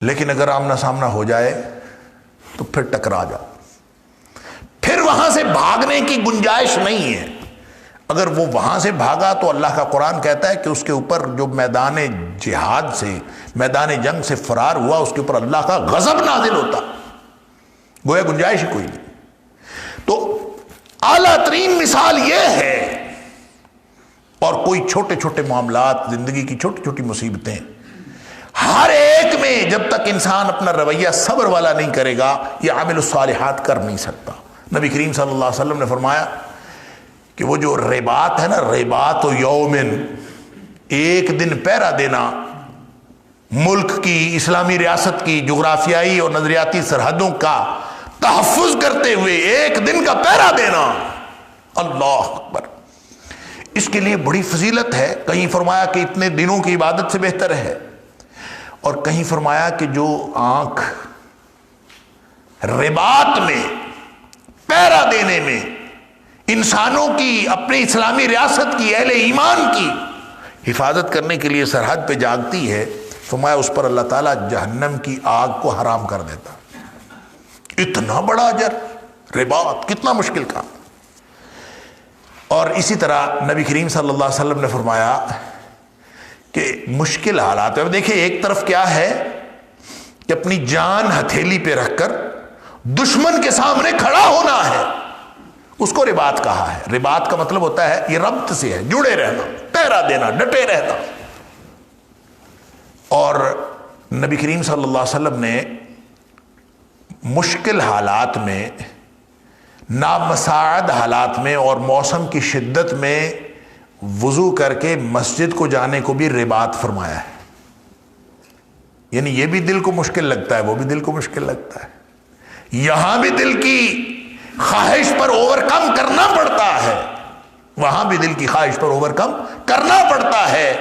لیکن اگر آمنا سامنا ہو جائے تو پھر ٹکرا جاؤ، پھر وہاں سے بھاگنے کی گنجائش نہیں ہے۔ اگر وہ وہاں سے بھاگا تو اللہ کا قرآن کہتا ہے کہ اس کے اوپر جو میدان جہاد سے، میدان جنگ سے فرار ہوا، اس کے اوپر اللہ کا غضب نازل ہوتا، گویا گنجائش ہی کوئی نہیں۔ تو اعلیٰ ترین مثال یہ ہے، اور کوئی چھوٹے چھوٹے معاملات، زندگی کی چھوٹی چھوٹی مصیبتیں، ہر ایک میں جب تک انسان اپنا رویہ صبر والا نہیں کرے گا یہ عامل الصالحات کر نہیں سکتا۔ نبی کریم صلی اللہ علیہ وسلم نے فرمایا کہ وہ جو رباط ہے نا، رباط و یومن، ایک دن پہرا دینا، ملک کی، اسلامی ریاست کی جغرافیائی اور نظریاتی سرحدوں کا تحفظ کرتے ہوئے ایک دن کا پہرا دینا، اللہ اکبر، اس کے لیے بڑی فضیلت ہے۔ کہیں فرمایا کہ اتنے دنوں کی عبادت سے بہتر ہے، اور کہیں فرمایا کہ جو آنکھ رباط میں، پہرا دینے میں، انسانوں کی، اپنی اسلامی ریاست کی، اہل ایمان کی حفاظت کرنے کے لیے سرحد پہ جاگتی ہے، فرمایا اس پر اللہ تعالیٰ جہنم کی آگ کو حرام کر دیتا۔ اتنا بڑا اجر، رباط، کتنا مشکل کام۔ اور اسی طرح نبی کریم صلی اللہ علیہ وسلم نے فرمایا کہ مشکل حالات میں دیکھیں، ایک طرف کیا ہے کہ اپنی جان ہتھیلی پہ رکھ کر دشمن کے سامنے کھڑا ہونا ہے، اس کو رباط کہا ہے۔ رباط کا مطلب ہوتا ہے، یہ ربط سے ہے، جڑے رہنا، پہرا دینا، ڈٹے رہنا۔ اور نبی کریم صلی اللہ علیہ وسلم نے مشکل حالات میں، نامساعد حالات میں اور موسم کی شدت میں وضو کر کے مسجد کو جانے کو بھی رباط فرمایا ہے۔ یعنی یہ بھی دل کو مشکل لگتا ہے، وہ بھی دل کو مشکل لگتا ہے، یہاں بھی دل کی خواہش پر اوور کم کرنا پڑتا ہے، وہاں بھی دل کی خواہش پر اوور کم کرنا پڑتا ہے۔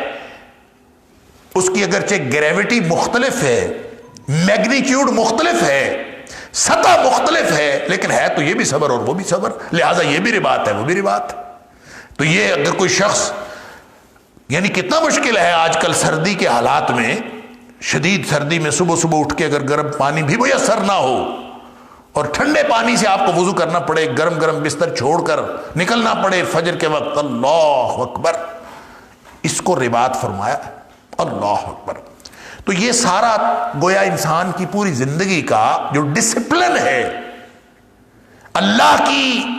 اس کی اگرچہ گریوٹی مختلف ہے، میگنیچیوڈ مختلف ہے، سطح مختلف ہے، لیکن ہے تو یہ بھی صبر اور وہ بھی صبر، لہذا یہ بھی رباط ہے، وہ بھی رباط ہے۔ تو یہ اگر کوئی شخص، یعنی کتنا مشکل ہے آج کل سردی کے حالات میں، شدید سردی میں صبح صبح اٹھ کے اگر گرم پانی بھی میسر نہ ہو اور ٹھنڈے پانی سے آپ کو وضو کرنا پڑے، گرم گرم بستر چھوڑ کر نکلنا پڑے فجر کے وقت، اللہ اکبر، اس کو رباط فرمایا، اللہ اکبر۔ تو یہ سارا گویا انسان کی پوری زندگی کا جو ڈسپلن ہے، اللہ کی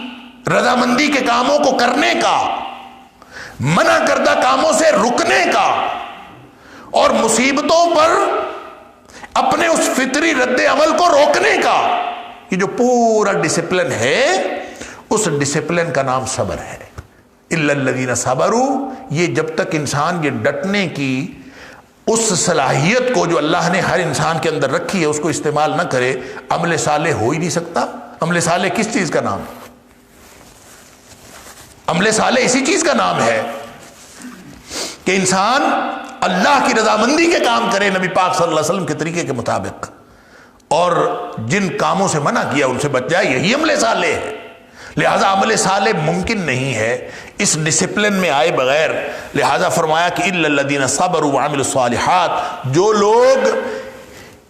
رضامندی کے کاموں کو کرنے کا، منع کردہ کاموں سے رکنے کا، اور مصیبتوں پر اپنے اس فطری رد عمل کو روکنے کا، یہ جو پورا ڈسپلن ہے، اس ڈسپلن کا نام صبر ہے۔ الا الذین صبروا، یہ جب تک انسان یہ ڈٹنے کی اس صلاحیت کو جو اللہ نے ہر انسان کے اندر رکھی ہے اس کو استعمال نہ کرے، عمل صالح ہو ہی نہیں سکتا۔ عمل صالح کس چیز کا نام ہے؟ عمل صالح اسی چیز کا نام ہے کہ انسان اللہ کی رضامندی کے کام کرے، نبی پاک صلی اللہ علیہ وسلم کے طریقے کے مطابق، اور جن کاموں سے منع کیا ان سے بچ جائے، یہی عمل صالح ہے۔ لہذا عمل صالح ممکن نہیں ہے اس ڈسپلن میں آئے بغیر، لہذا فرمایا کہ الا الذین صبروا وعملوا الصالحات، جو لوگ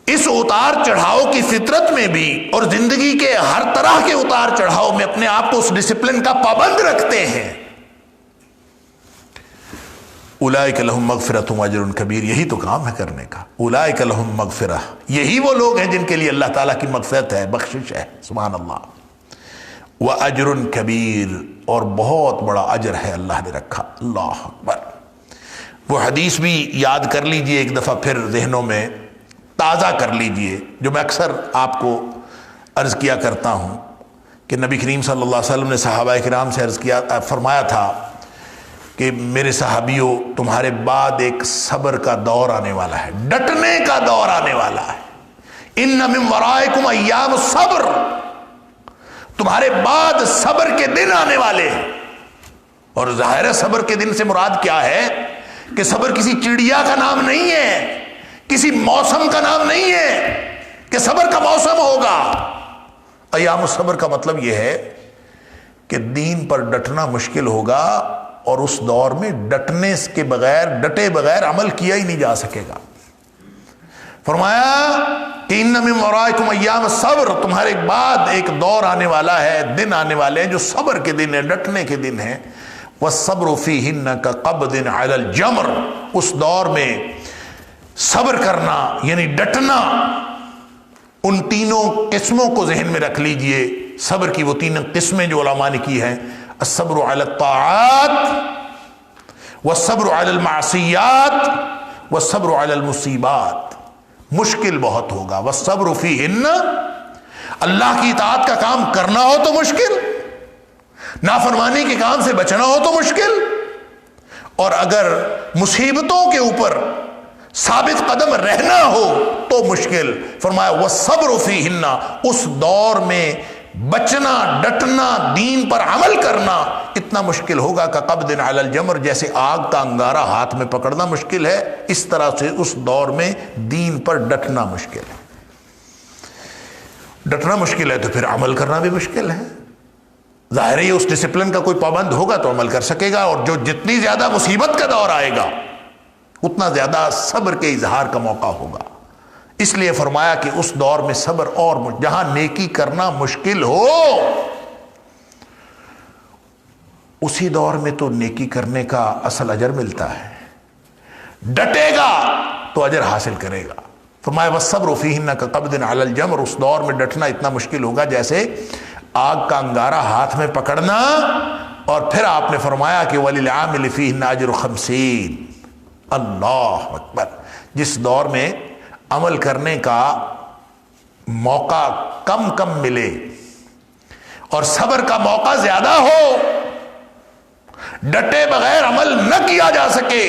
اس اتار چڑھاؤ کی فطرت میں بھی اور زندگی کے ہر طرح کے اتار چڑھاؤ میں اپنے آپ کو اس ڈسپلن کا پابند رکھتے ہیں، اولئک لہم مغفرۃ واجر کبیر، یہی تو کام ہے کرنے کا۔ اولئک لہم مغفرہ، یہی وہ لوگ ہیں جن کے لیے اللہ تعالیٰ کی مغفرت ہے، بخشش ہے، سبحان اللہ، واجر کبیر، اور بہت بڑا اجر ہے اللہ نے رکھا، اللہ اکبر۔ وہ حدیث بھی یاد کر لیجئے ایک دفعہ، پھر ذہنوں میں تازہ کر لیجئے، جو میں اکثر آپ کو عرض کیا کرتا ہوں کہ نبی کریم صلی اللہ علیہ وسلم نے صحابہ کرام سے عرض کیا، فرمایا تھا کہ میرے صحابیوں، تمہارے بعد ایک صبر کا دور آنے والا ہے، ڈٹنے کا دور آنے والا ہے، ان من ورائکم ایام الصبر، تمہارے بعد صبر کے دن آنے والے ہیں۔ اور ظاہر ہے صبر کے دن سے مراد کیا ہے کہ صبر کسی چڑیا کا نام نہیں ہے، کسی موسم کا نام نہیں ہے کہ صبر کا موسم ہوگا۔ ایام الصبر کا مطلب یہ ہے کہ دین پر ڈٹنا مشکل ہوگا، اور اس دور میں ڈٹنے کے بغیر، ڈٹے بغیر عمل کیا ہی نہیں جا سکے گا۔ فرمایا کہ ان من ورائکم ایام صبر، تمہارے بعد ایک دور آنے والا ہے، دن آنے والے ہیں جو صبر کے دن ہیں، ڈٹنے کے دن ہیں. والصبر فیہن کقبض علی الجمر، اس دور میں صبر کرنا یعنی ڈٹنا، ان تینوں قسموں کو ذہن میں رکھ لیجئے. صبر کی وہ تین قسمیں جو علماء نے کی ہیں: الصبر علی الطاعات، والصبر علی المعصیات، والصبر علی المصیبات. مشکل بہت ہوگا. والصبر فیہن، اللہ کی اطاعت کا کام کرنا ہو تو مشکل، نافرمانی کے کام سے بچنا ہو تو مشکل، اور اگر مصیبتوں کے اوپر ثابت قدم رہنا ہو تو مشکل. فرمایا والصبر فیہن، اس دور میں بچنا، ڈٹنا، دین پر عمل کرنا اتنا مشکل ہوگا کہ قبض علی الجمر، جیسے آگ کا انگارہ ہاتھ میں پکڑنا مشکل ہے، اس طرح سے اس دور میں دین پر ڈٹنا مشکل ہے. ڈٹنا مشکل ہے تو پھر عمل کرنا بھی مشکل ہے. ظاہر ہے اس ڈسپلن کا کوئی پابند ہوگا تو عمل کر سکے گا، اور جو جتنی زیادہ مصیبت کا دور آئے گا اتنا زیادہ صبر کے اظہار کا موقع ہوگا. اس لیے فرمایا کہ اس دور میں صبر، اور جہاں نیکی کرنا مشکل ہو اسی دور میں تو نیکی کرنے کا اصل اجر ملتا ہے. ڈٹے گا تو اجر حاصل کرے گا. فرمایا والصبر فیہن کقبض علی الجمر، اس دور میں ڈٹنا اتنا مشکل ہوگا جیسے آگ کا انگارہ ہاتھ میں پکڑنا. اور پھر آپ نے فرمایا کہ وَلِلْعَامِلِ فِيهِنَّ أَجْرُ 50. اللہ اکبر. جس دور میں عمل کرنے کا موقع کم کم ملے اور صبر کا موقع زیادہ ہو، ڈٹے بغیر عمل نہ کیا جا سکے،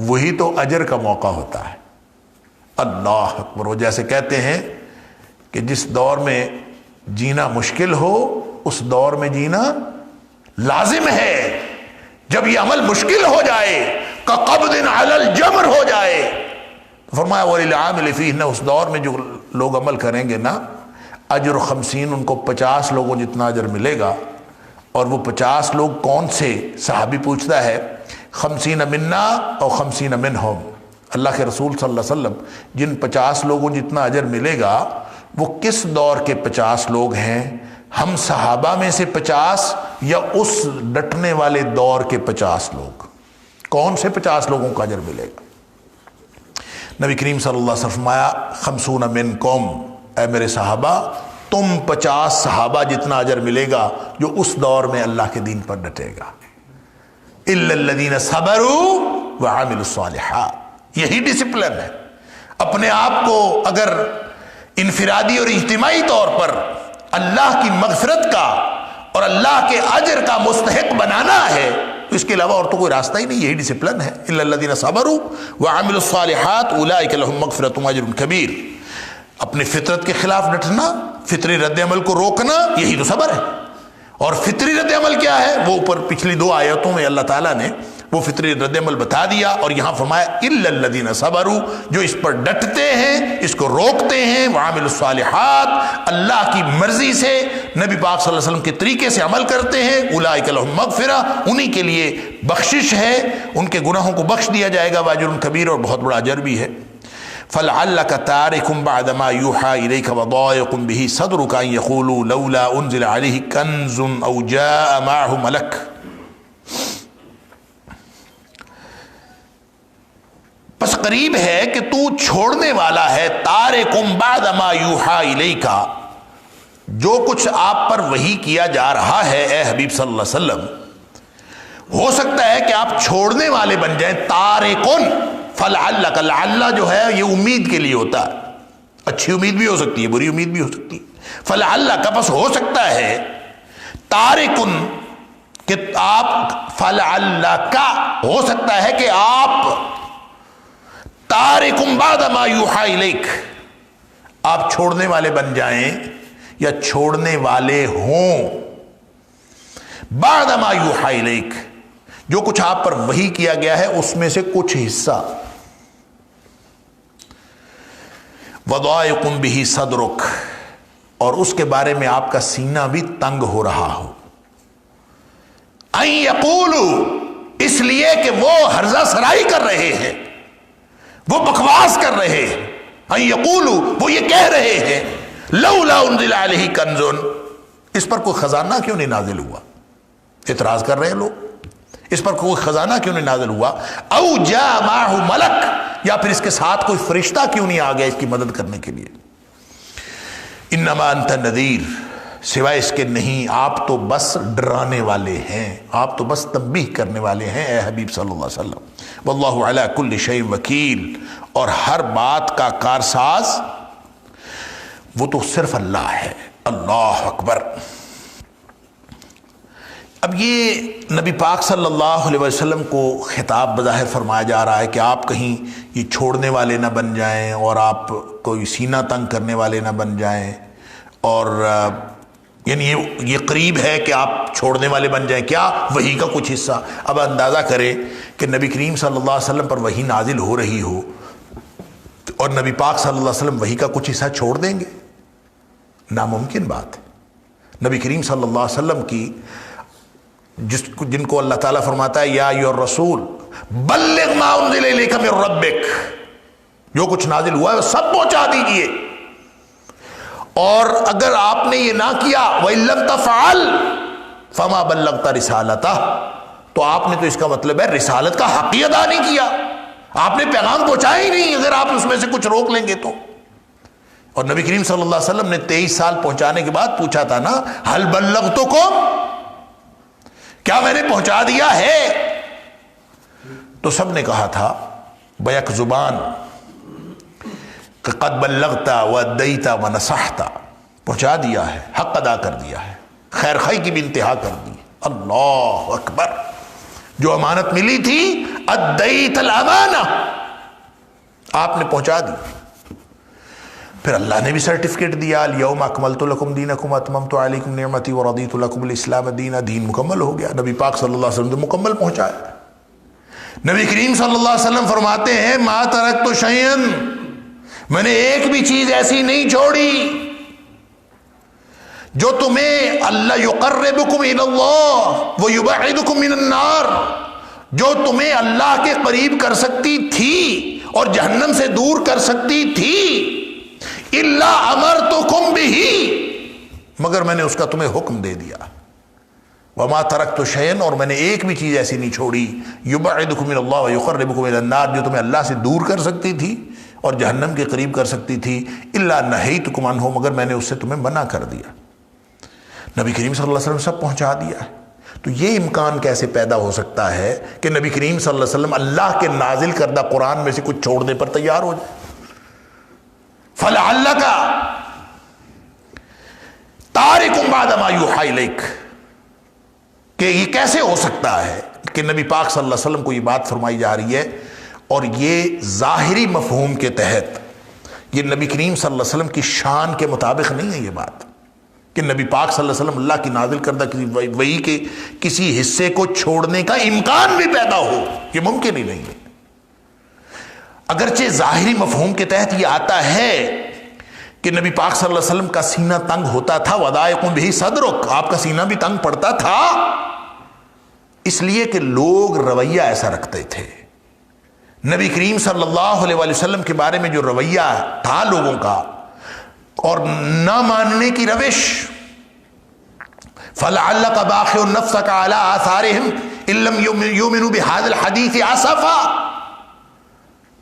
وہی تو اجر کا موقع ہوتا ہے. اللہ اکبر. وہ جیسے کہتے ہیں کہ جس دور میں جینا مشکل ہو اس دور میں جینا لازم ہے. جب یہ عمل مشکل ہو جائے، کقبض علی الجمر ہو جائے، فرمایا وَلِلْعَامِلِ فِيهِنَّ، اس دور میں جو لوگ عمل کریں گے نا، اجر 50، ان کو 50 لوگوں جتنا اجر ملے گا. اور وہ 50 لوگ کون سے؟ صحابی پوچھتا ہے 50 منا اور 50 منہم. اللہ کے رسول صلی اللہ علیہ وسلم جن 50 لوگوں جتنا اجر ملے گا وہ کس دور کے 50 لوگ ہیں؟ ہم صحابہ میں سے 50 یا اس ڈٹنے والے دور کے 50 لوگ؟ کون سے 50 لوگوں کا اجر ملے گا؟ نبی کریم صلی اللہ علیہ وسلم فرمایا 50 منکم، اے میرے صحابہ تم 50 صحابہ جتنا اجر ملے گا جو اس دور میں اللہ کے دین پر ڈٹے گا. الا الذین صبروا وعملوا الصالحات. یہی ڈسپلن ہے. اپنے آپ کو اگر انفرادی اور اجتماعی طور پر اللہ کی مغفرت کا اور اللہ کے اجر کا مستحق بنانا ہے تو اس کے علاوہ اور تو کوئی راستہ ہی نہیں. یہی ڈسپلن ہے. الا الذین صبروا وعملوا الصالحات اولئک لهم مغفرۃ واجر کبیر. اپنے فطرت کے خلاف ڈٹنا، فطری رد عمل کو روکنا، یہی تو صبر ہے. اور فطری رد عمل کیا ہے؟ وہ اوپر پچھلی 2 آیتوں میں اللہ تعالیٰ نے وہ فطری رد عمل بتا دیا، اور یہاں فرمایا الا الذین صبروا، جو اس پر ڈٹتے ہیں، اس کو روکتے ہیں، وعملوا الصالحات، اللہ کی مرضی سے نبی پاک صلی اللہ علیہ وسلم کے طریقے سے عمل کرتے ہیں، اولئک لهم مغفرہ، انہی کے لیے بخشش ہے، ان کے گناہوں کو بخش دیا جائے گا، واجر کبیر، اور بہت بڑا اجر بھی ہے. فَلَعَلَّكَ تَارِكٌ بَعْدَ مَا يُوحَىٰ إِلَيْكَ وَضَائِقٌ بِهِ صَدْرُكَ أَن يَقُولُوا لَوْلَا أُنزِلَ عَلَيْهِ كَنزٌ أَوْ جَاءَ مَعَهُ مَلَكٌ. پس قریب ہے کہ تو چھوڑنے والا ہے، تَارِكٌ بَعْدَ مَا يُوحَىٰ إِلَيْكَ، جو کچھ آپ پر وحی کیا جا رہا ہے اے حبیب صلی اللہ علیہ وسلم، ہو سکتا ہے کہ آپ چھوڑنے والے بن جائیں. تَارِكٌ فَلَعَلَّكَ، لعلہ جو ہے یہ امید کے لیے ہوتا ہے، اچھی امید بھی ہو سکتی ہے، بری امید بھی ہو سکتی ہے. فَلَعَلَّكَ، پس ہو سکتا ہے، تارکن کہ آپ، فَلَعَلَّكَ ہو سکتا ہے کہ آپ، تارکم بعد ما یوحی الیک، آپ چھوڑنے والے بن جائیں یا چھوڑنے والے ہوں، بعد ما یوحی الیک، جو کچھ آپ پر وحی کیا گیا ہے اس میں سے کچھ حصہ. وضائق بہ صدرک، اور اس کے بارے میں آپ کا سینہ بھی تنگ ہو رہا ہو. ان یقولوا، اس لیے کہ وہ ہرزہ سرائی کر رہے ہیں، وہ بکواس کر رہے ہیں. ان یقولوا، وہ یہ کہہ رہے ہیں، لولا انزل علیہ کنز، اس پر کوئی خزانہ کیوں نہیں نازل ہوا؟ اعتراض کر رہے ہیں لوگ، اس پر کوئی خزانہ کیوں نہیں نازل ہوا؟ او جاء معہ ملک، یا پھر اس کے ساتھ کوئی فرشتہ کیوں نہیں آ گیا اس کی مدد کرنے کے لیے؟ انما انت نذیر، سوائے اس کے نہیں، آپ تو بس ڈرانے والے ہیں، آپ تو بس تنبیہ کرنے والے ہیں اے حبیب صلی اللہ علیہ وسلم۔ واللہ علی کل شیء وکیل، اور ہر بات کا کارساز وہ تو صرف اللہ ہے۔ اللہ اکبر۔ اب یہ نبی پاک صلی اللہ علیہ وسلم کو خطاب بظاہر فرمایا جا رہا ہے کہ آپ کہیں یہ چھوڑنے والے نہ بن جائیں، اور آپ کوئی سینہ تنگ کرنے والے نہ بن جائیں، اور یعنی یہ قریب ہے کہ آپ چھوڑنے والے بن جائیں، کیا وحی کا کچھ حصہ۔ اب اندازہ کریں کہ نبی کریم صلی اللہ علیہ وسلم پر وحی نازل ہو رہی ہو اور نبی پاک صلی اللہ علیہ وسلم وحی کا کچھ حصہ چھوڑ دیں گے؟ ناممکن بات ہے۔ نبی کریم صلی اللہ علیہ وسلم کی جن کو اللہ تعالیٰ فرماتا ہے یا ایھا الرسول بلغ ما انزل الیک من ربک، جو کچھ نازل ہوا ہے وہ سب پہنچا دیجئے، اور اگر آپ نے یہ نہ کیا وَإِن لَمْ تَفْعَلْ فَمَا بَلَّغْتَ رِسَالَتَهُ، تو آپ نے تو اس کا مطلب ہے رسالت کا حق ہی ادا نہیں کیا، آپ نے پیغام پہنچایا ہی نہیں اگر آپ اس میں سے کچھ روک لیں گے تو۔ اور نبی کریم صلی اللہ علیہ وسلم نے 23 سال پہنچانے کے بعد پوچھا تھا نا، ہل بلغتکم، کیا میں نے پہنچا دیا ہے؟ تو سب نے کہا تھا بیک زبان کہ قد بلغت وادیت ونصحت، پہنچا دیا ہے، حق ادا کر دیا ہے، خیر خواہی کی بھی انتہا کر دی۔ اللہ اکبر۔ جو امانت ملی تھی ادیت الامانہ، آپ نے پہنچا دی۔ پھر اللہ نے بھی سرٹیفکیٹ دیا، الیوم اکملت لکم دینکم واتممت علیکم نعمتی ورضیت لکم الاسلام دینا، دین مکمل ہو گیا۔ نبی پاک صلی اللہ علیہ وسلم نے مکمل پہنچایا۔ نبی کریم صلی اللہ علیہ وسلم فرماتے ہیں ما ترکت شیئا، میں نے ایک بھی چیز ایسی نہیں چھوڑی جو تمہیں اللہ یقربکم الی اللہ ویبعدکم من النار، جو تمہیں اللہ کے قریب کر سکتی تھی اور جہنم سے دور کر سکتی تھی، الا امرتکم بہ، مگر میں نے اس کا تمہیں حکم دے دیا۔ وما ترکت شیئا، اور میں نے ایک بھی چیز ایسی نہیں چھوڑی، یبعدکم من اللہ ویقربکم الی النار، جو تمہیں اللہ سے دور کر سکتی تھی اور جہنم کے قریب کر سکتی تھی، الا نہیتکم عنہ، مگر میں نے اس سے تمہیں منع کر دیا۔ نبی کریم صلی اللہ علیہ وسلم سب پہنچا دیا ہے۔ تو یہ امکان کیسے پیدا ہو سکتا ہے کہ نبی کریم صلی اللہ علیہ وسلم اللہ کے نازل کردہ قرآن میں سے کچھ چھوڑنے پر تیار ہو جائے؟ فَلَعَلَّكَ تَارِكٌ بَعْدَ مَا يُوحَىٰ إِلَيْكَ، کہ یہ کیسے ہو سکتا ہے کہ نبی پاک صلی اللہ علیہ وسلم کو یہ بات فرمائی جا رہی ہے، اور یہ ظاہری مفہوم کے تحت یہ نبی کریم صلی اللہ علیہ وسلم کی شان کے مطابق نہیں ہے یہ بات، کہ نبی پاک صلی اللہ علیہ وسلم اللہ کی نازل کردہ کسی وحی کے کسی حصے کو چھوڑنے کا امکان بھی پیدا ہو، یہ ممکن ہی نہیں ہے۔ اگرچہ ظاہری مفہوم کے تحت یہ آتا ہے کہ نبی پاک صلی اللہ علیہ وسلم کا سینہ تنگ ہوتا تھا، وَضَائِقٌ بِهِ صَدْرُكَ، آپ کا سینہ بھی تنگ پڑتا تھا، اس لیے کہ لوگ رویہ ایسا رکھتے تھے۔ نبی کریم صلی اللہ علیہ وسلم کے بارے میں جو رویہ تھا لوگوں کا اور نہ ماننے کی روش، فَلَعَلَّكَ بَاخِعٌ نَفْسَكَ عَلَىٰ آثَارِهِمْ إِن لَّمْ يُؤْمِنُوا بِهَٰذَا الْحَدِيثِ آسَفًا،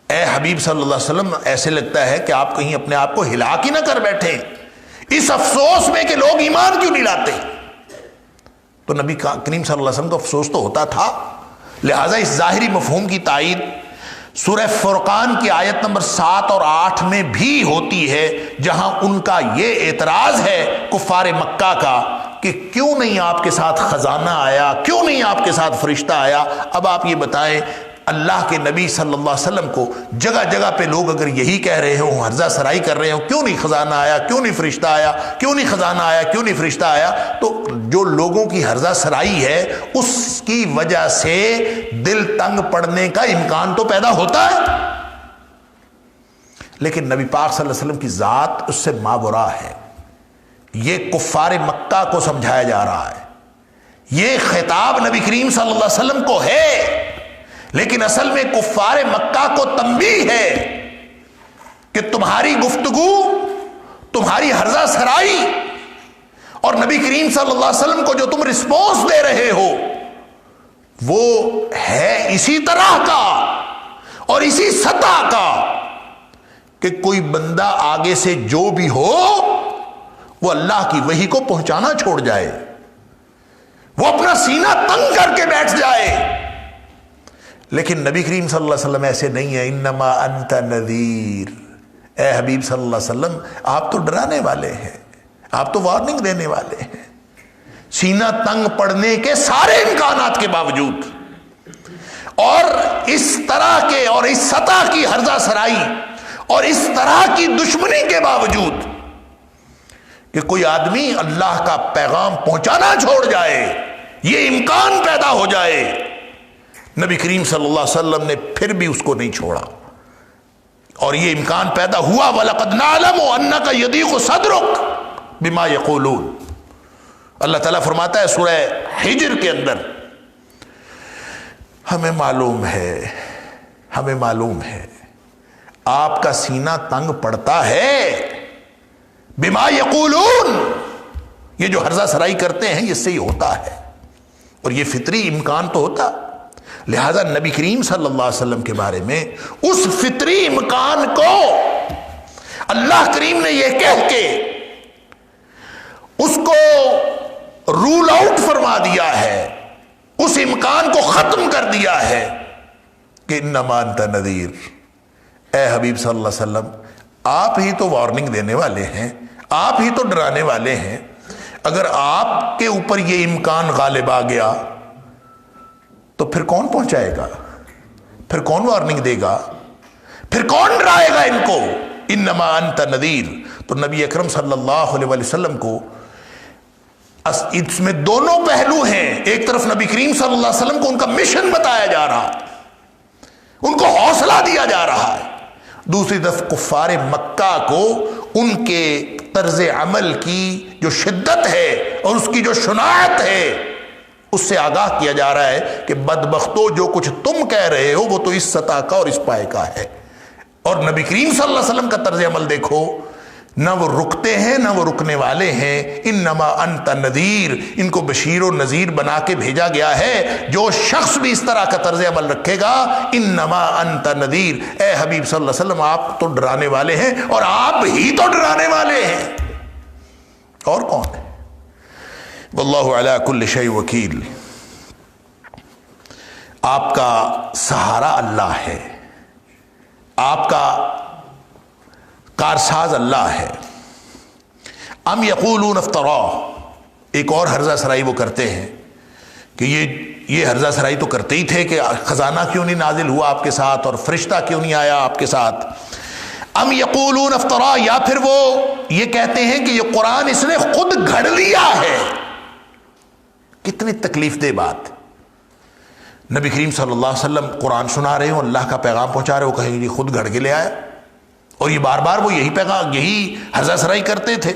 اے حبیب صلی اللہ علیہ وسلم ایسے لگتا ہے کہ آپ کہیں اپنے آپ کو ہلاک ہی نہ کر بیٹھیں اس افسوس میں کہ لوگ ایمان کیوں نہیں لاتے۔ تو نبی کریم صلی اللہ علیہ وسلم کو افسوس تو ہوتا تھا، لہٰذا اس ظاہری مفہوم کی تائید سورہ فرقان کی آیت نمبر 7 اور 8 میں بھی ہوتی ہے، جہاں ان کا یہ اعتراض ہے کفار مکہ کا کہ کیوں نہیں آپ کے ساتھ خزانہ آیا، کیوں نہیں آپ کے ساتھ فرشتہ آیا۔ اب آپ یہ بتائیں، اللہ کے نبی صلی اللہ علیہ وسلم کو جگہ جگہ پہ لوگ اگر یہی کہہ رہے ہوں، ہرزہ سرائی کر رہے ہوں، کیوں نہیں خزانہ آیا، کیوں نہیں فرشتہ آیا، کیوں نہیں خزانہ آیا، کیوں نہیں فرشتہ آیا، تو جو لوگوں کی ہرزہ سرائی ہے اس کی وجہ سے دل تنگ پڑنے کا امکان تو پیدا ہوتا ہے، لیکن نبی پاک صلی اللہ علیہ وسلم کی ذات اس سے ماورا ہے۔ یہ کفار مکہ کو سمجھایا جا رہا ہے، یہ خطاب نبی کریم صلی اللہ علیہ وسلم کو ہے، لیکن اصل میں کفار مکہ کو تنبیہ ہے کہ تمہاری گفتگو، تمہاری ہرزہ سرائی اور نبی کریم صلی اللہ علیہ وسلم کو جو تم رسپانس دے رہے ہو وہ ہے اسی طرح کا اور اسی سطح کا کہ کوئی بندہ آگے سے جو بھی ہو وہ اللہ کی وحی کو پہنچانا چھوڑ جائے، وہ اپنا سینہ تنگ کر کے بیٹھ جائے. لیکن نبی کریم صلی اللہ علیہ وسلم ایسے نہیں ہے. انما انت نذیر، اے حبیب صلی اللہ علیہ وسلم آپ تو ڈرانے والے ہیں، آپ تو وارننگ دینے والے ہیں. سینہ تنگ پڑنے کے سارے امکانات کے باوجود اور اس طرح کے اور اس سطح کی ہرزہ سرائی اور اس طرح کی دشمنی کے باوجود کہ کوئی آدمی اللہ کا پیغام پہنچانا چھوڑ جائے، یہ امکان پیدا ہو جائے، نبی کریم صلی اللہ علیہ وسلم نے پھر بھی اس کو نہیں چھوڑا. اور یہ امکان پیدا ہوا وَلَقَدْ نَعْلَمُ أَنَّكَ يَضِيقُ صَدْرُكَ بِمَا يَقُولُونَ. اللہ تعالیٰ فرماتا ہے سورہ ہجر کے اندر، ہمیں معلوم ہے آپ کا سینہ تنگ پڑتا ہے بما یقولون، یہ جو ہرزہ سرائی کرتے ہیں اس سے ہی ہوتا ہے اور یہ فطری امکان تو ہوتا. لہذا نبی کریم صلی اللہ علیہ وسلم کے بارے میں اس فطری امکان کو اللہ کریم نے یہ کہہ کے اس کو رول آؤٹ فرما دیا ہے، اس امکان کو ختم کر دیا ہے کہ انما انت نذیر. اے حبیب صلی اللہ علیہ وسلم آپ ہی تو وارننگ دینے والے ہیں، آپ ہی تو ڈرانے والے ہیں. اگر آپ کے اوپر یہ امکان غالب آ گیا تو پھر کون پہنچائے گا؟ پھر کون وارننگ دے گا؟ پھر کون ڈرائے گا ان کو؟ انما انت نذیر. تو نبی اکرم صلی اللہ علیہ وسلم کو اس میں دونوں پہلو ہیں. ایک طرف نبی کریم صلی اللہ علیہ وسلم کو ان کا مشن بتایا جا رہا، ان کو حوصلہ دیا جا رہا ہے. دوسری طرف کفار مکہ کو ان کے طرز عمل کی جو شدت ہے اور اس کی جو شناعت ہے اس سے آگاہ کیا جا رہا ہے کہ بدبختو جو کچھ تم کہہ رہے ہو وہ تو اس سطح کا اور اس پائے کا ہے. اور نبی کریم صلی اللہ علیہ وسلم کا طرز عمل دیکھو، نہ وہ رکتے ہیں نہ وہ رکنے والے ہیں. انما انت نذیر، ان کو بشیر و نذیر بنا کے بھیجا گیا ہے. جو شخص بھی اس طرح کا طرز عمل رکھے گا انما انت نذیر، اے حبیب صلی اللہ علیہ وسلم آپ تو ڈرانے والے ہیں اور آپ ہی تو ڈرانے والے ہیں، اور کون ہے؟ واللہ علی کل شیء وکیل. آپ کا سہارا اللہ ہے، آپ کا کارساز اللہ ہے. ام یقولون افترا، ایک اور ہرزہ سرائی وہ کرتے ہیں کہ یہ ہرزہ سرائی تو کرتے ہی تھے کہ خزانہ کیوں نہیں نازل ہوا آپ کے ساتھ اور فرشتہ کیوں نہیں آیا آپ کے ساتھ. ام یقولون افترا، یا پھر وہ یہ کہتے ہیں کہ یہ قرآن اس نے خود گھڑ لیا ہے. کتنی تکلیف دہ بات. نبی کریم صلی اللہ علیہ وسلم قرآن سنا رہے ہوں، اللہ کا پیغام پہنچا رہے ہو، کہیں گے خود گھڑ کے لے آیا. اور یہ بار بار وہ یہی پیغام، یہی ہرزہ سرائی کرتے تھے.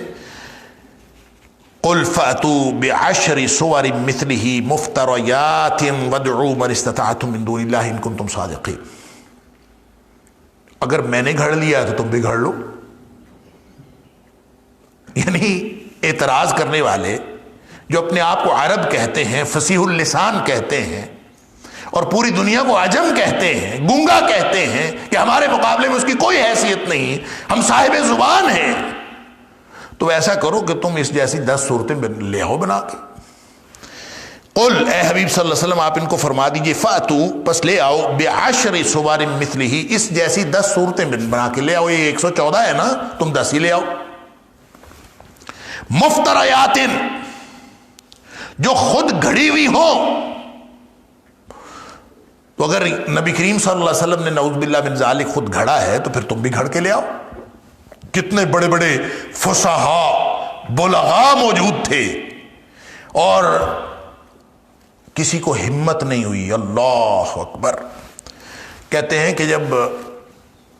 قل فأتوا بعشر سور مثله مفتریات وادعوا من استطعتم من دون اللہ ان کنتم صادقین. اگر میں نے گھڑ لیا تو تم بھی گھڑ لو. یعنی اعتراض کرنے والے جو اپنے آپ کو عرب کہتے ہیں، فصیح اللسان کہتے ہیں اور پوری دنیا کو عجم کہتے ہیں، گنگا کہتے ہیں کہ ہمارے مقابلے میں اس کی کوئی حیثیت نہیں، ہم صاحب زبان ہیں، تو ایسا کرو کہ تم اس جیسی 10 صورتیں لے آؤ بنا کے. قل، اے حبیب صلی اللہ علیہ وسلم آپ ان کو فرما دیجئے، فاتو، پس لے آؤ، بعشر سوار مثلہ، اس جیسی 10 صورتیں بنا کے لے آؤ. یہ 114 ہے نا، تم 10 ہی لے آؤ. مفتریات، جو خود گھڑی ہوئی ہوں. تو اگر نبی کریم صلی اللہ علیہ وسلم نے نعوذ باللہ من ذالک خود گھڑا ہے تو پھر تم بھی گھڑ کے لے آؤ. کتنے بڑے بڑے فصحاء بلغاء موجود تھے اور کسی کو ہمت نہیں ہوئی. اللہ اکبر. کہتے ہیں کہ جب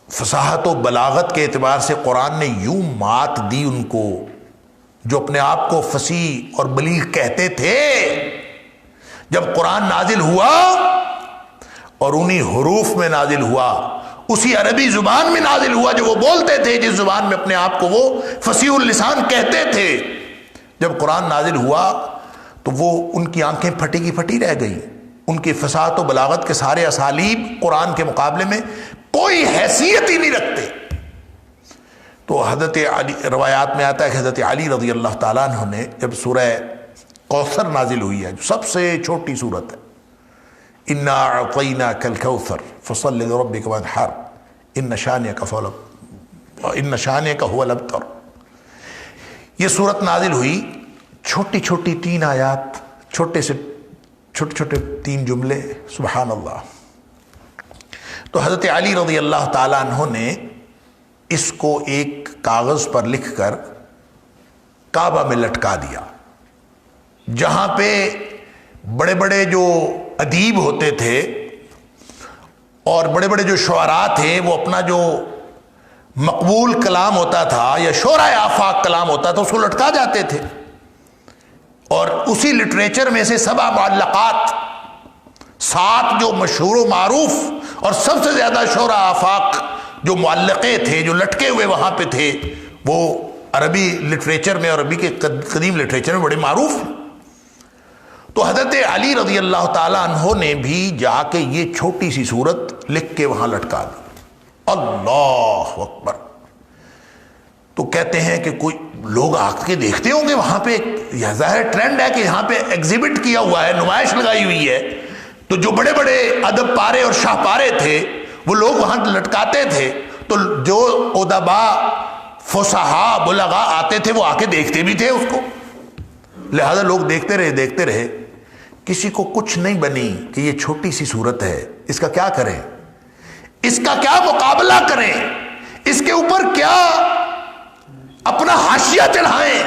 فصاحت و بلاغت کے اعتبار سے قرآن نے یوں مات دی ان کو، جو اپنے آپ کو فصیح اور بلیغ کہتے تھے، جب قرآن نازل ہوا اور انہی حروف میں نازل ہوا اسی عربی زبان میں نازل ہوا جو وہ بولتے تھے، جس زبان میں اپنے آپ کو وہ فصیح اللسان کہتے تھے۔ جب قرآن نازل ہوا تو وہ ان کی آنکھیں پھٹی کی پھٹی رہ گئیں، ان کی فصاحت و بلاغت کے سارے اسالیب قرآن کے مقابلے میں کوئی حیثیت ہی نہیں رکھتے۔ تو حضرت علی، روایات میں آتا ہے کہ حضرت علی رضی اللہ تعالیٰ عنہ نے جب سورہ کوثر نازل ہوئی ہے، جو سب سے چھوٹی صورت ہے، انا اعطیناک الکوثر فصل لربک وانحر ان شانئک هو الابتر، یہ صورت نازل ہوئی، چھوٹی چھوٹی 3 آیات، چھوٹے چھوٹے 3 جملے، سبحان اللہ۔ تو حضرت علی رضی اللہ تعالیٰ عنہ نے اس کو ایک کاغذ پر لکھ کر کعبہ میں لٹکا دیا، جہاں پہ بڑے بڑے جو ادیب ہوتے تھے اور بڑے بڑے جو شعراء تھے، وہ اپنا جو مقبول کلام ہوتا تھا یا شعراء آفاق کلام ہوتا تھا اس کو لٹکا جاتے تھے، اور اسی لٹریچر میں سے 7 معلقات، 7 جو مشہور و معروف اور سب سے زیادہ شعراء آفاق جو معلقے تھے، جو لٹکے ہوئے وہاں پہ تھے، وہ عربی لٹریچر میں اور عربی کے قدیم لٹریچر میں بڑے معروف ہیں۔ تو حضرت علی رضی اللہ تعالیٰ عنہ نے بھی جا کے یہ چھوٹی سی صورت لکھ کے وہاں لٹکا دی۔ اللہ اکبر! تو کہتے ہیں کہ کوئی لوگ آ کے دیکھتے ہوں گے وہاں پہ، یہ ظاہر ٹرینڈ ہے کہ یہاں پہ ایگزیبٹ کیا ہوا ہے، نمائش لگائی ہوئی ہے، تو جو بڑے بڑے ادب پارے اور شاہ پارے تھے وہ لوگ وہاں لٹکاتے تھے، تو جو ادبا فصحا بلغا آتے تھے وہ آ کے دیکھتے بھی تھے اس کو، لہذا لوگ دیکھتے رہے، کسی کو کچھ نہیں بنی کہ یہ چھوٹی سی صورت ہے، اس کا کیا کریں، اس کا کیا مقابلہ کریں، اس کے اوپر کیا اپنا حاشیہ چڑھائیں،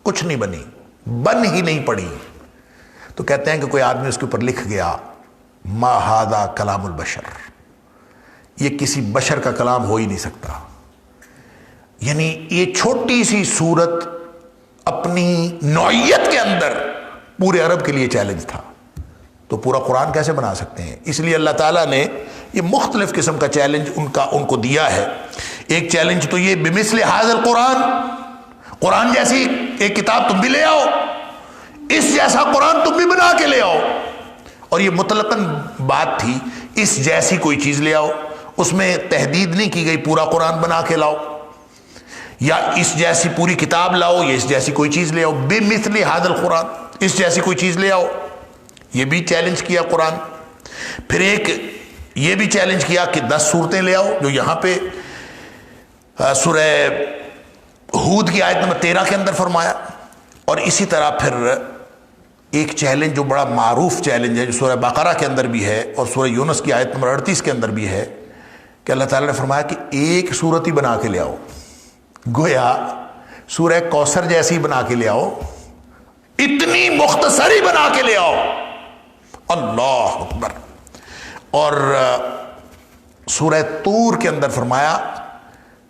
کچھ نہیں بنی، بن ہی نہیں پڑی۔ تو کہتے ہیں کہ کوئی آدمی اس کے اوپر لکھ گیا، ما ھذا کلام البشر، یہ کسی بشر کا کلام ہو ہی نہیں سکتا۔ یعنی یہ چھوٹی سی صورت اپنی نوعیت کے اندر پورے عرب کے لیے چیلنج تھا، تو پورا قرآن کیسے بنا سکتے ہیں؟ اس لیے اللہ تعالیٰ نے یہ مختلف قسم کا چیلنج ان کو دیا ہے۔ ایک چیلنج تو یہ بمثل ھذا القرآن، قرآن جیسی ایک کتاب تم بھی لے آؤ، اس جیسا قرآن تم بھی بنا کے لے آؤ، اور یہ مطلقاً بات تھی، اس جیسی کوئی چیز لے آؤ، اس میں تحدید نہیں کی گئی پورا قرآن بنا کے لاؤ، یا اس جیسی پوری کتاب لاؤ، یا اس جیسی کوئی چیز لے آؤ، بمثل ھذا القرآن، اس جیسی کوئی چیز لے آؤ، یہ بھی چیلنج کیا قرآن۔ پھر ایک یہ بھی چیلنج کیا کہ 10 صورتیں لے آؤ، جو یہاں پہ سورہ ہود کی آیت نمبر 13 کے اندر فرمایا، اور اسی طرح پھر ایک چیلنج جو بڑا معروف چیلنج ہے، جو سورہ بقرہ کے اندر بھی ہے اور سورہ یونس کی آیت نمبر 38 کے اندر بھی ہے، کہ اللہ تعالیٰ نے فرمایا کہ ایک صورت ہی بنا کے لے آؤ، گویا سورہ کوثر جیسی بنا کے لے آؤ، اتنی مختصری بنا کے لے آؤ، اللہ اکبر۔ اور سورہ طور کے اندر فرمایا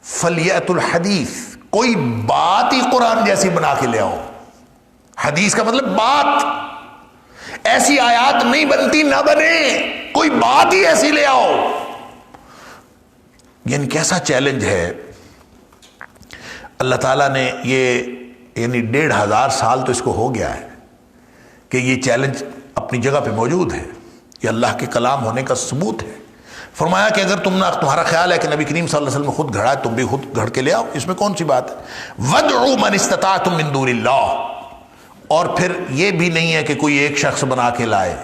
فلیأت الحدیث، کوئی بات ہی قرآن جیسی بنا کے لے آؤ، حدیث کا مطلب بات، ایسی آیات نہیں بنتی، نہ بنے، کوئی بات ہی ایسی لے آؤ۔ یعنی کیسا چیلنج ہے! اللہ تعالیٰ نے یہ یعنی 1500 سال تو اس کو ہو گیا ہے کہ یہ چیلنج اپنی جگہ پہ موجود ہے، یہ اللہ کے کلام ہونے کا ثبوت ہے۔ فرمایا کہ اگر تمہارا خیال ہے کہ نبی کریم صلی اللہ علیہ وسلم خود گھڑا ہے، تم بھی خود گھڑ کے لے آؤ، اس میں کون سی بات ہے؟ وَادْعُوا مَنِ اسْتَطَعْتُم مِّن دُونِ اللَّهِ، اور پھر یہ بھی نہیں ہے کہ کوئی ایک شخص بنا کے لائے،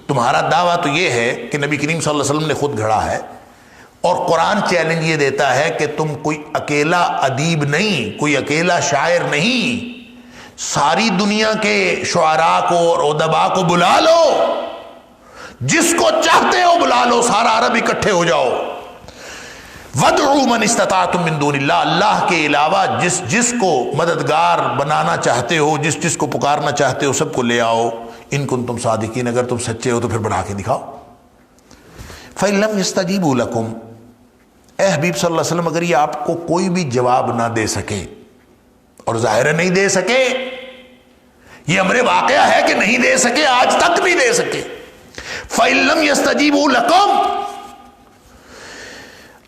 تمہارا دعویٰ تو یہ ہے کہ نبی کریم صلی اللہ علیہ وسلم نے خود گھڑا ہے، اور قرآن چیلنج یہ دیتا ہے کہ تم کوئی اکیلا ادیب نہیں، کوئی اکیلا شاعر نہیں، ساری دنیا کے شعراء کو اور ادباء کو بلا لو، جس کو چاہتے ہو بلا لو، سارا عرب اکٹھے ہو جاؤ۔ وَادْعُوا مَنِ اسْتَطَعْتُم مِّن دُونِ اللَّهِ، اللہ کے علاوہ جس کو مددگار بنانا چاہتے ہو، جس کو پکارنا چاہتے ہو، سب کو لے آؤ، ان کنتم صادقین، اگر تم سچے ہو تو پھر بنا کے دکھاؤ۔ فَإِن لَّمْ يَسْتَجِيبُوا لَكُمْ، اے حبیب صلی اللہ علیہ وسلم، اگر یہ آپ کو کوئی بھی جواب نہ دے سکے، اور ظاہر نہیں دے سکے، یہ امر واقعہ ہے کہ نہیں دے سکے، آج تک نہیں دے سکے۔ فَإِن لَّمْ يَسْتَجِيبُوا لَكُمْ،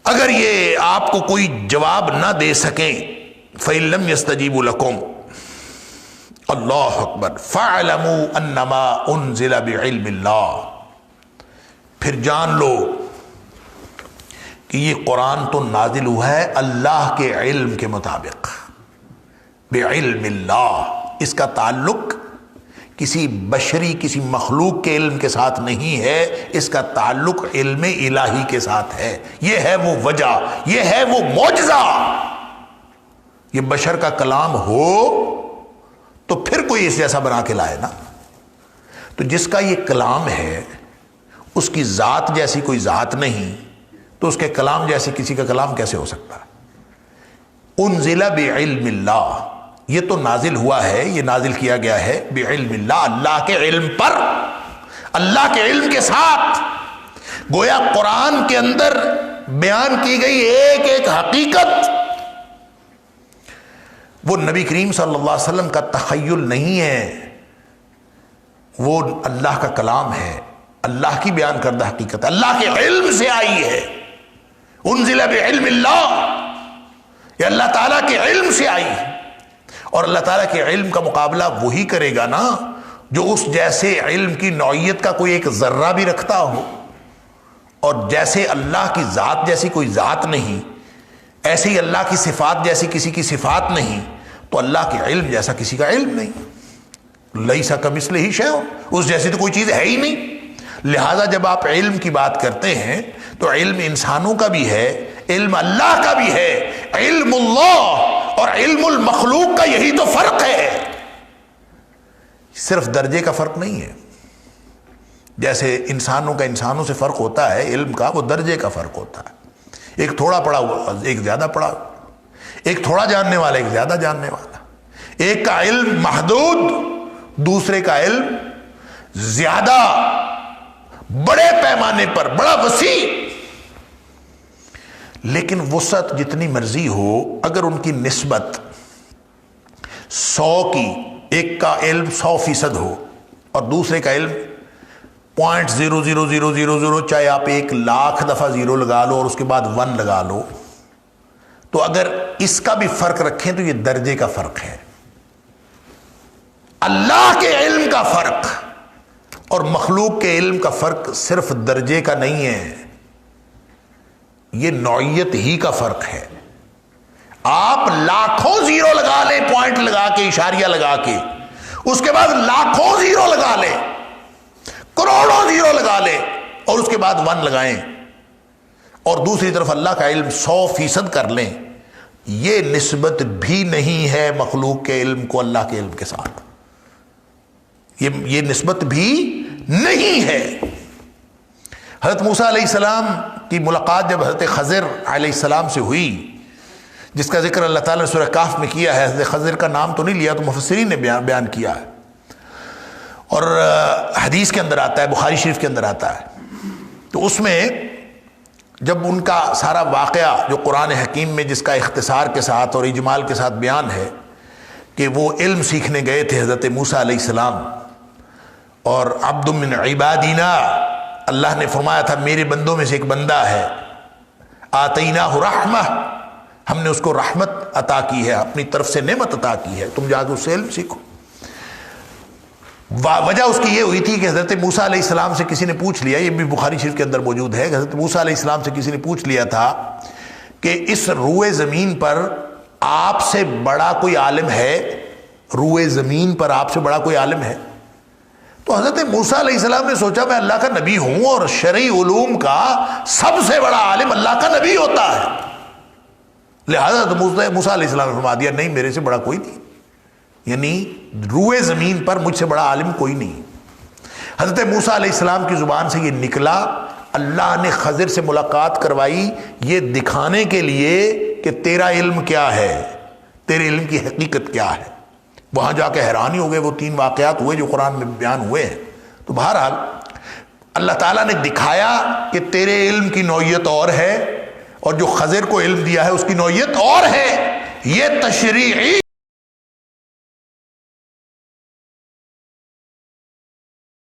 اگر یہ آپ کو کوئی جواب نہ دے سکیں فَإِن لَمْ يَسْتَجِيبُوا لَكُمْ اللہ اکبر فَاعْلَمُوا أَنَّمَا أُنزِلَ بِعِلْمِ اللَّهِ، پھر جان لو کہ یہ قرآن تو نازل ہوا ہے اللہ کے علم کے مطابق، بعلم اللہ، اس کا تعلق کسی بشری کسی مخلوق کے علم کے ساتھ نہیں ہے، اس کا تعلق علم الہی کے ساتھ ہے۔ یہ ہے وہ وجہ، یہ ہے وہ معجزہ۔ یہ بشر کا کلام ہو تو پھر کوئی اس جیسا بنا کے لائے نا۔ تو جس کا یہ کلام ہے اس کی ذات جیسی کوئی ذات نہیں، تو اس کے کلام جیسے کسی کا کلام کیسے ہو سکتا ہے؟ انزل بعلم اللہ، یہ تو نازل ہوا ہے، یہ نازل کیا گیا ہے بعلم اللہ، اللہ کے علم پر، اللہ کے علم کے ساتھ۔ گویا قرآن کے اندر بیان کی گئی ایک ایک حقیقت وہ نبی کریم صلی اللہ علیہ وسلم کا تخیل نہیں ہے، وہ اللہ کا کلام ہے، اللہ کی بیان کردہ حقیقت، اللہ کے علم سے آئی ہے۔ انزل بعلم اللہ، یہ اللہ تعالیٰ کے علم سے آئی ہے، اور اللہ تعالیٰ کے علم کا مقابلہ وہی کرے گا نا جو اس جیسے علم کی نوعیت کا کوئی ایک ذرہ بھی رکھتا ہو۔ اور جیسے اللہ کی ذات جیسی کوئی ذات نہیں، ایسے ہی اللہ کی صفات جیسی کسی کی صفات نہیں، تو اللہ کے علم جیسا کسی کا علم نہیں۔ لیس کمثلہ شیء، اس جیسی تو کوئی چیز ہے ہی نہیں۔ لہذا جب آپ علم کی بات کرتے ہیں تو علم انسانوں کا بھی ہے، علم اللہ کا بھی ہے۔ علم اللہ اور علم المخلوق کا یہی تو فرق ہے، صرف درجے کا فرق نہیں ہے۔ جیسے انسانوں کا انسانوں سے فرق ہوتا ہے علم کا، وہ درجے کا فرق ہوتا ہے۔ ایک تھوڑا پڑھا ہوا ایک زیادہ پڑھا، ایک تھوڑا جاننے والا ایک زیادہ جاننے والا، ایک کا علم محدود، دوسرے کا علم زیادہ، بڑے پیمانے پر، بڑا وسیع۔ لیکن وسعت جتنی مرضی ہو، اگر ان کی نسبت 100 کی، ایک کا علم 100% ہو اور دوسرے کا علم 0.00000، چاہے آپ 1,00,000 دفعہ زیرو لگا لو اور اس کے بعد 1 لگا لو، تو اگر اس کا بھی فرق رکھیں تو یہ درجے کا فرق ہے۔ اللہ کے علم کا فرق اور مخلوق کے علم کا فرق صرف درجے کا نہیں ہے، یہ نوعیت ہی کا فرق ہے۔ آپ لاکھوں زیرو لگا لیں، پوائنٹ لگا کے، اشاریہ لگا کے، اس کے بعد لاکھوں زیرو لگا لیں، کروڑوں زیرو لگا لیں، اور اس کے بعد 1 لگائیں، اور دوسری طرف اللہ کا علم 100% کر لیں، یہ نسبت بھی نہیں ہے مخلوق کے علم کو اللہ کے علم کے ساتھ، یہ نسبت بھی نہیں ہے۔ حضرت موسیٰ علیہ السلام کی ملاقات جب حضرت خضر علیہ السلام سے ہوئی، جس کا ذکر اللہ تعالیٰ نے سورہ کہف میں کیا ہے، حضرت خضر کا نام تو نہیں لیا، تو مفسرین نے بیان کیا ہے، اور حدیث کے اندر آتا ہے، بخاری شریف کے اندر آتا ہے۔ تو اس میں جب ان کا سارا واقعہ جو قرآن حکیم میں جس کا اختصار کے ساتھ اور اجمال کے ساتھ بیان ہے کہ وہ علم سیکھنے گئے تھے حضرت موسیٰ علیہ السلام، اور عبد من عبادنا، اللہ نے فرمایا تھا میرے بندوں میں سے ایک بندہ ہے، آتیناہ رحمہ، ہم نے اس کو رحمت عطا کی ہے، اپنی طرف سے نعمت عطا کی ہے، تم جا کے اس سے علم سیکھو۔ وجہ اس کی یہ ہوئی تھی کہ حضرت موسیٰ علیہ السلام سے کسی نے پوچھ لیا، یہ بھی بخاری شریف کے اندر موجود ہے، حضرت موسیٰ علیہ السلام سے کسی نے پوچھ لیا تھا کہ اس روئے زمین پر آپ سے بڑا کوئی عالم ہے، روئے زمین پر آپ سے بڑا کوئی عالم ہے؟ تو حضرت موسیٰ علیہ السلام نے سوچا میں اللہ کا نبی ہوں اور شرعی علوم کا سب سے بڑا عالم اللہ کا نبی ہوتا ہے، لہذا موسیٰ علیہ السلام نے فرما دیا نہیں، میرے سے بڑا کوئی نہیں، یعنی روئے زمین پر مجھ سے بڑا عالم کوئی نہیں۔ حضرت موسیٰ علیہ السلام کی زبان سے یہ نکلا، اللہ نے خضر سے ملاقات کروائی یہ دکھانے کے لیے کہ تیرا علم کیا ہے، تیرے علم کی حقیقت کیا ہے۔ وہاں جا کے حیرانی ہو گئے، وہ 3 واقعات ہوئے جو قرآن میں بیان ہوئے ہیں۔ تو بہرحال اللہ تعالیٰ نے دکھایا کہ تیرے علم کی نوعیت اور ہے، اور جو خضر کو علم دیا ہے اس کی نوعیت اور ہے۔ یہ تشریعی